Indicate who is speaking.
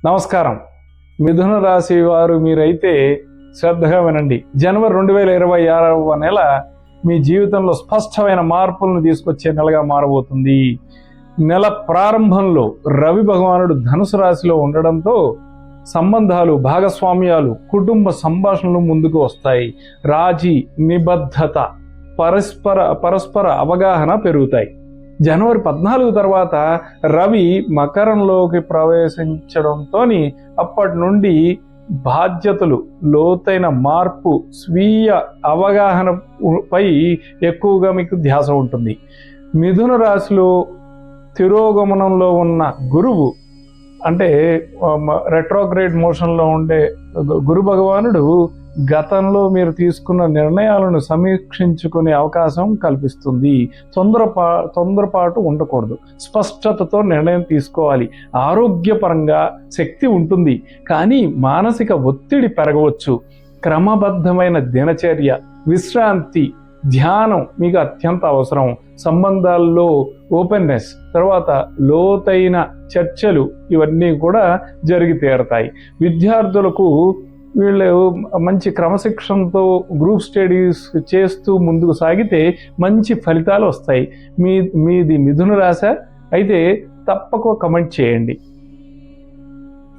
Speaker 1: నమస్కారం. మిథున రాశి వారు మీరైతే శ్రద్ధగా వినండి. జనవరి 2026వ నెల మీ జీవితంలో స్పష్టమైన మార్పులను తీసుకొచ్చే నెలగా మారబోతుంది. నెల ప్రారంభంలో రవి భగవానుడు ధనుసు రాశిలో ఉండడంతో సంబంధాలు, భాగస్వామ్యాలు, కుటుంబ సంభాషణలు ముందుకు వస్తాయి. రాజీ, నిబద్ధత, పరస్పర అవగాహన పెరుగుతాయి. జనవరి 14 తర్వాత రవి మకరంలోకి ప్రవేశించడంతో అప్పటి నుండి బాధ్యతలు, లోతైన మార్పు, స్వీయ అవగాహనపై ఎక్కువగా మీకు ధ్యాస ఉంటుంది. మిథున రాశిలో తిరోగమనంలో ఉన్న గురువు, అంటే రెట్రోగ్రేడ్ మోషన్లో ఉండే గురు భగవానుడు గతంలో మీరు తీసుకున్న నిర్ణయాలను సమీక్షించుకునే అవకాశం కల్పిస్తుంది. తొందరపాటు ఉండకూడదు, స్పష్టతతో నిర్ణయం తీసుకోవాలి. ఆరోగ్యపరంగా శక్తి ఉంటుంది, కానీ మానసిక ఒత్తిడి పెరగవచ్చు. క్రమబద్ధమైన దినచర్య, విశ్రాంతి, ధ్యానం మీకు అత్యంత అవసరం. సంబంధాల్లో ఓపెన్నెస్, తర్వాత లోతైన చర్చలు, ఇవన్నీ కూడా జరిగి తీరతాయి. విద్యార్థులకు వీళ్ళు మంచి క్రమశిక్షణతో గ్రూప్ స్టడీస్ చేస్తూ ముందుకు సాగితే మంచి ఫలితాలు వస్తాయి. మీది మిథున రాశి అయితే తప్పక కమెంట్ చేయండి.